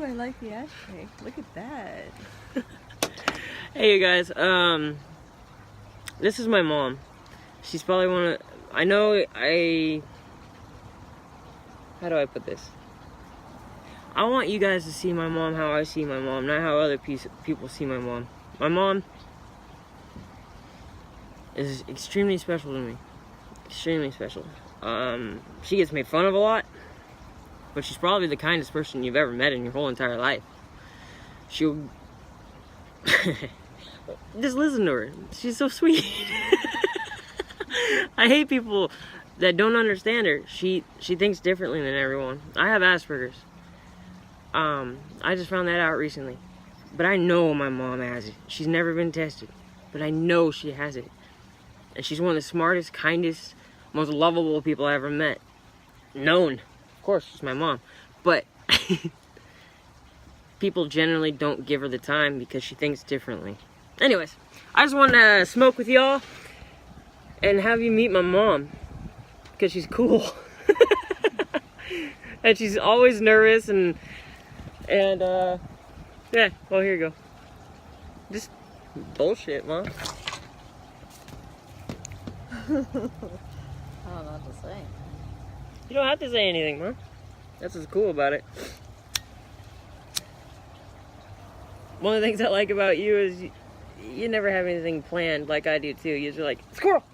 Ooh, I like the ashtray. Look at that. Hey, you guys. This is my mom. She's probably one of... How do I put this? I want you guys to see my mom how I see my mom, not how other people see my mom. My mom is extremely special to me. Extremely special. She gets made fun of a lot, but she's probably the kindest person you've ever met in your whole entire life. She'll... Just listen to her. She's so sweet. I hate people that don't understand her. She thinks differently than everyone. I have Asperger's. I just found that out recently. But I know my mom has it. She's never been tested. But I know she has it. And she's one of the smartest, kindest, most lovable people I ever met. Known. Of course, she's my mom. But people generally don't give her the time because she thinks differently. Anyways, I just wanted to smoke with y'all and have you meet my mom. Because she's cool. And she's always nervous and yeah, well, here you go. Just bullshit, Mom. I don't know what to say. You don't have to say anything, Mom. That's what's cool about it. One of the things I like about you is you never have anything planned like I do too. You're just like, squirrel!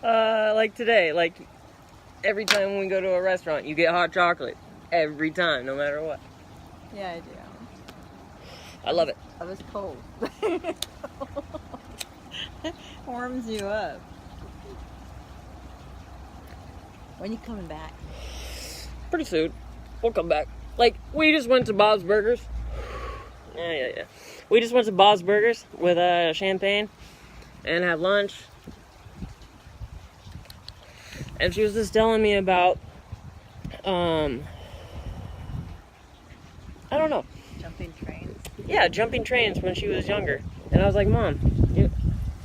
Like today, like every time we go to a restaurant, you get hot chocolate. Every time, no matter what. Yeah, I do. I love it. I was cold. Warms you up. When you coming back? Pretty soon. We'll come back. Like, we just went to Bob's Burgers. Yeah. We just went to Bob's Burgers with champagne and had lunch. And she was just telling me about, I don't know. Jumping trains. Yeah, jumping trains when she was younger. And I was like, Mom,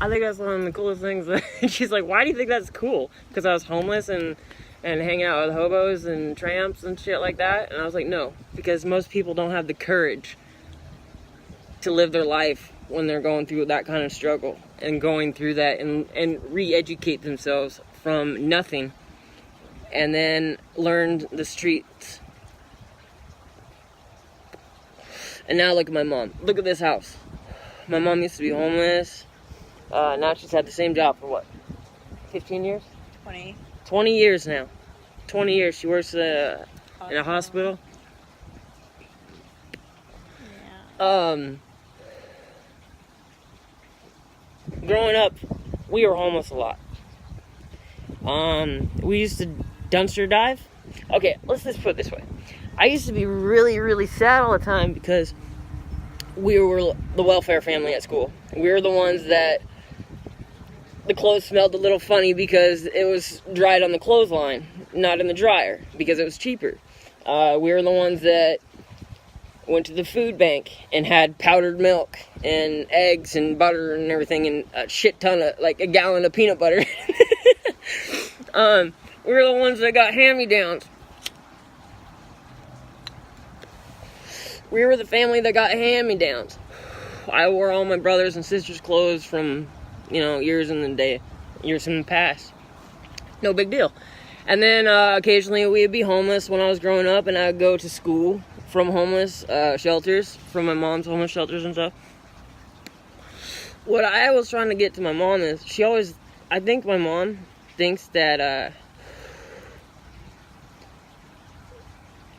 I think that's one of the coolest things. And she's like, why do you think that's cool? Because I was homeless and hanging out with hobos and tramps and shit like that. And I was like, no, because most people don't have the courage to live their life when they're going through that kind of struggle and going through that and re-educate themselves from nothing and then learn the streets. And now look at my mom. Look at this house. My mom used to be homeless. Now she's had the same job for what? 15 years? 20. 20 years now. 20 years. She works in a hospital. Yeah. Growing up, we were homeless a lot. We used to dumpster dive. Okay, let's just put it this way. I used to be really, really sad all the time because we were the welfare family at school. We were the ones that the clothes smelled a little funny because it was dried on the clothesline, not in the dryer, because it was cheaper. We were the ones that went to the food bank and had powdered milk and eggs and butter and everything and a shit ton of, like a gallon of peanut butter. We were the ones that got hand-me-downs. We were the family that got hand-me-downs. I wore all my brothers and sisters' clothes from, years in the past. No big deal. And then occasionally we'd be homeless when I was growing up, and I'd go to school from homeless shelters, from my mom's homeless shelters and stuff. What I was trying to get to my mom is, I think my mom thinks that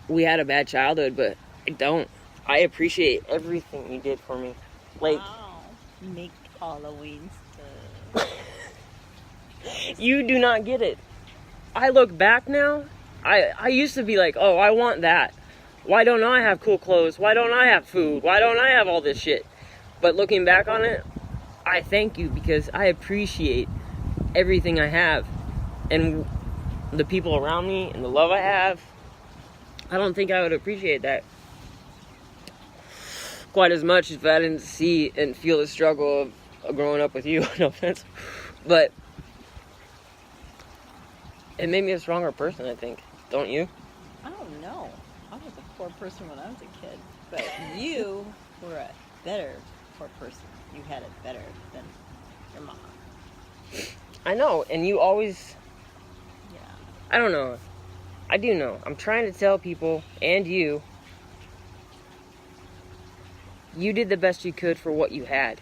we had a bad childhood, but I don't. I appreciate everything you did for me. Like, wow. Make Halloween stuff. You do not get it. I look back now, I used to be like, oh, I want that. Why don't I have cool clothes? Why don't I have food? Why don't I have all this shit? But looking back on it, I thank you because I appreciate everything I have and the people around me and the love I have. I don't think I would appreciate that quite as much if I didn't see and feel the struggle of growing up with you. No offense. But it made me a stronger person, I think. Don't you? Oh, no. I was a poor person when I was a kid. But you were a better poor person. You had it better than your mom. I know, and you always... Yeah. I don't know. I do know. I'm trying to tell people, and you did the best you could for what you had.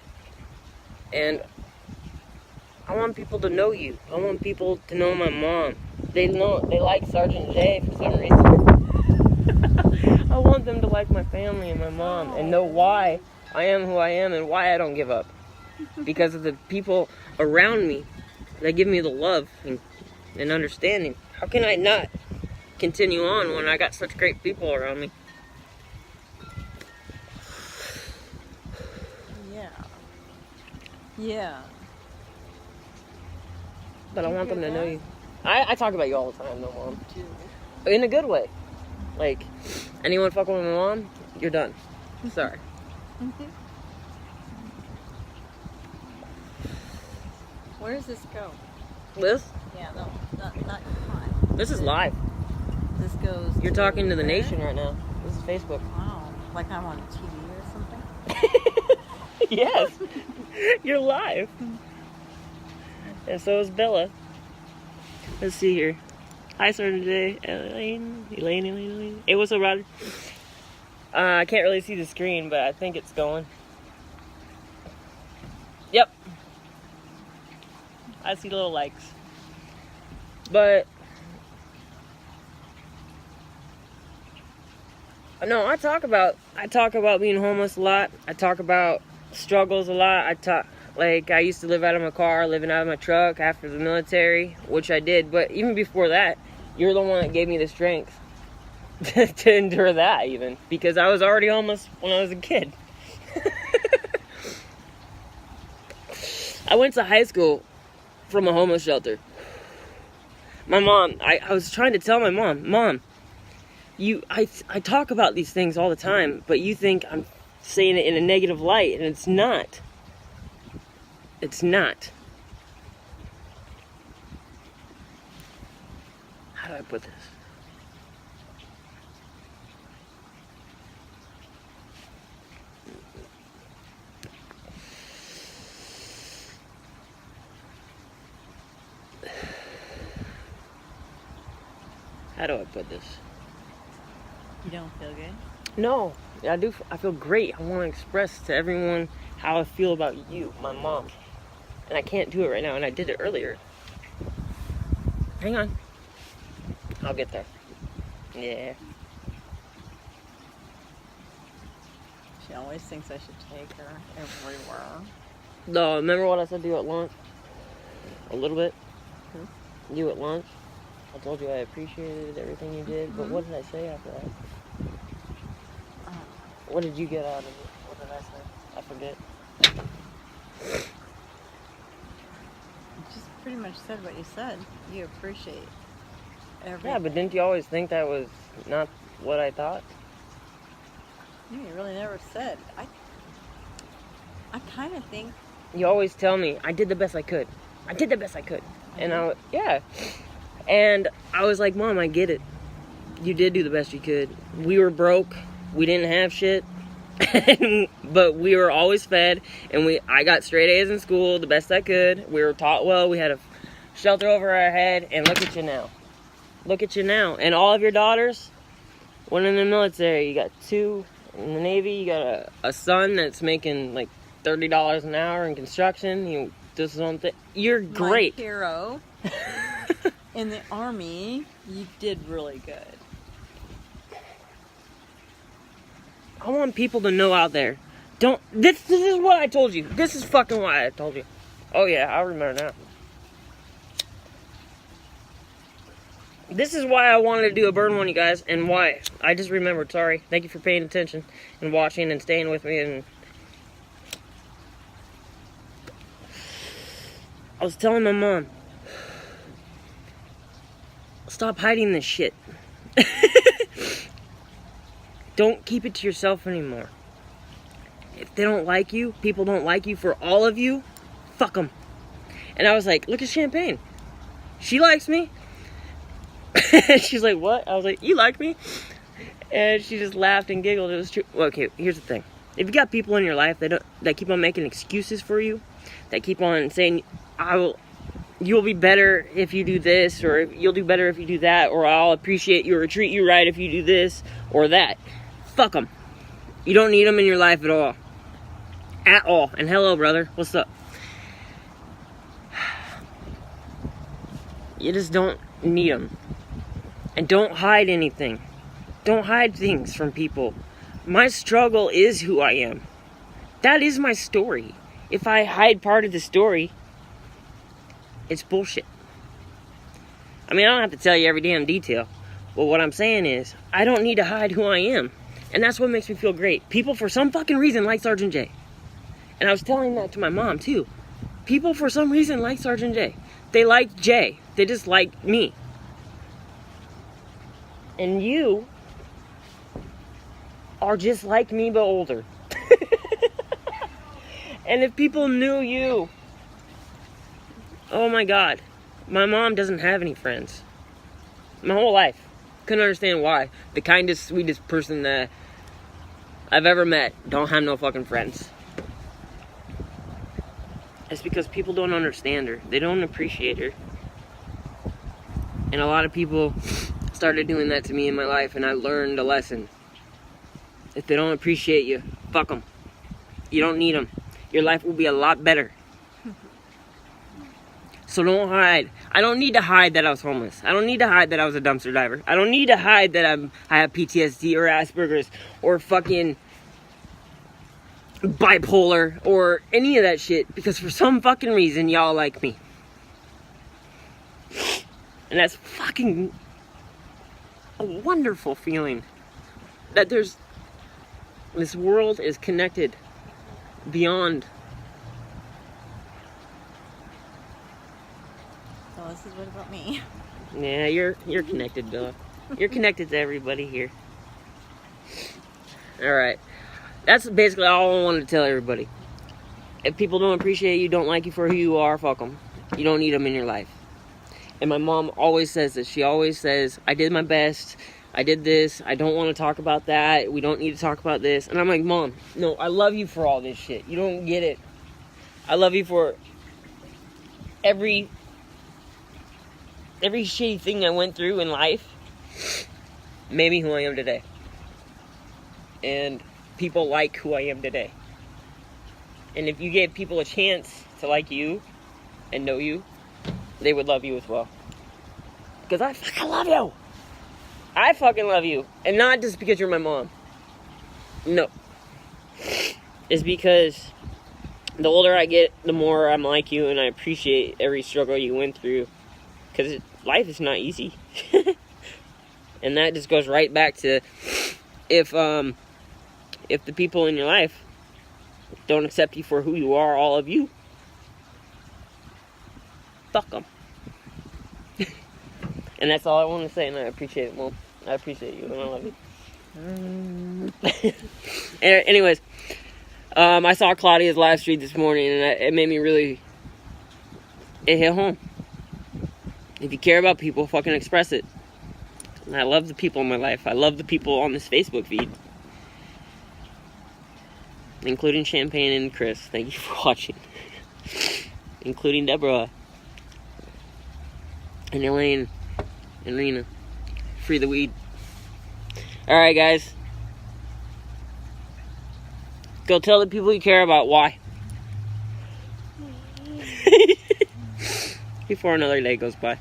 And I want people to know you. I want people to know my mom. They like Sergeant J for some reason. I want them to like my family and my mom and know why I am who I am and why I don't give up. Because of the people around me that give me the love and understanding. How can I not continue on when I got such great people around me? Yeah. Yeah. But I Do you want them to hear know that? you. I talk about you all the time, though, Mom. In a good way. Like, anyone fucking with my mom, you're done. Sorry. Where does this go? This? Yeah, no, not fine. This is live. This goes. You're talking to the where? nation right now. This is Facebook. Wow, like I'm on TV or something. Yes. You're live. And so is Bella. Let's see here. Hi, Sergeant J. Elaine. Hey, what's up, Roger? I can't really see the screen, but I think it's going. Yep. I see little likes. But no, I talk about being homeless a lot. I talk about struggles a lot. I used to live out of my car, living out of my truck after the military, which I did. But even before that, you're the one that gave me the strength to endure that, even. Because I was already homeless when I was a kid. I went to high school from a homeless shelter. My mom, I was trying to tell my Mom, I talk about these things all the time, but you think I'm saying it in a negative light, and it's not. It's not. How do I put this? How do I put this? You don't feel good? No, I do. I feel great. I want to express to everyone how I feel about you, my mom. And I can't do it right now, and I did it earlier. Hang on. I'll get there. Yeah. She always thinks I should take her everywhere. No, remember what I said to you at lunch? A little bit. You at lunch? I told you I appreciated everything you did, but what did I say after that? What did you get out of it? What did I say? I forget. You just pretty much said what you said. You appreciate everything. Yeah, but didn't you always think that was not what I thought? You really never said. I kind of think. You always tell me, I did the best I could. I did the best I could. And yeah. And I was like, Mom, I get it. You did do the best you could. We were broke. We didn't have shit. But we were always fed. And I got straight A's in school, the best I could. We were taught well. We had a shelter over our head. And look at you now. Look at you now. And all of your daughters, one in the military. You got 2 in the Navy. You got a son that's making like $30 an hour in construction. He does his own thing. You're great. My hero. In the Army, you did really good. I want people to know out there. This is what I told you. This is fucking why I told you. Oh yeah, I remember now. This is why I wanted to do a burn one, you guys, and why. I just remembered, sorry. Thank you for paying attention and watching and staying with me. And I was telling my mom, stop hiding this shit. Don't keep it to yourself anymore. If they don't like you, people don't like you for all of you, fuck them. And I was like, look at Champagne. She likes me. She's like, what? I was like, you like me? And she just laughed and giggled. It was true. Well, okay, here's the thing. If you got people in your life that keep on making excuses for you, that keep on saying, you'll be better if you do this, or you'll do better if you do that, or I'll appreciate you or treat you right if you do this or that. Fuck them. You don't need them in your life at all. At all. And hello, brother. What's up? You just don't need them. And don't hide anything. Don't hide things from people. My struggle is who I am. That is my story. If I hide part of the story, it's bullshit. I mean, I don't have to tell you every damn detail. But what I'm saying is, I don't need to hide who I am. And that's what makes me feel great. People, for some fucking reason, like Sergeant J. And I was telling that to my mom, too. People, for some reason, like Sergeant J. They like J. They just like me. And you are just like me, but older. And if people knew you... Oh my God. My mom doesn't have any friends. My whole life. Couldn't understand why. The kindest, sweetest person that I've ever met don't have no fucking friends. It's because people don't understand her. They don't appreciate her. And a lot of people started doing that to me in my life, and I learned a lesson. If they don't appreciate you, fuck them. You don't need them. Your life will be a lot better. So don't hide. I don't need to hide that I was homeless. I don't need to hide that I was a dumpster diver. I don't need to hide that I have PTSD or Asperger's or fucking bipolar or any of that shit, because for some fucking reason y'all like me. And that's fucking a wonderful feeling. That this world is connected beyond. So this is what about me? Yeah, you're connected, Bella. You're connected to everybody here. Alright. That's basically all I wanted to tell everybody. If people don't appreciate you, don't like you for who you are, fuck them. You don't need them in your life. And my mom always says this. She always says, I did my best. I did this. I don't want to talk about that. We don't need to talk about this. And I'm like, Mom, no, I love you for all this shit. You don't get it. I love you for every shitty thing I went through in life made me who I am today. And people like who I am today. And if you gave people a chance to like you and know you, they would love you as well. Because I fucking love you. I fucking love you. And not just because you're my mom. No. It's because the older I get, the more I'm like you, and I appreciate every struggle you went through. Because life is not easy. And that just goes right back to if the people in your life don't accept you for who you are, all of you, fuck them. And that's all I want to say, and I appreciate it, Mom. I appreciate you, and I love you. Anyways, I saw Claudia's live stream this morning, and it made me really... It hit home. If you care about people, fucking express it. And I love the people in my life. I love the people on this Facebook feed. Including Champagne and Chris. Thank you for watching. Including Deborah. And Elaine. And Rena. Free the weed. Alright, guys. Go tell the people you care about why. Before another day goes by.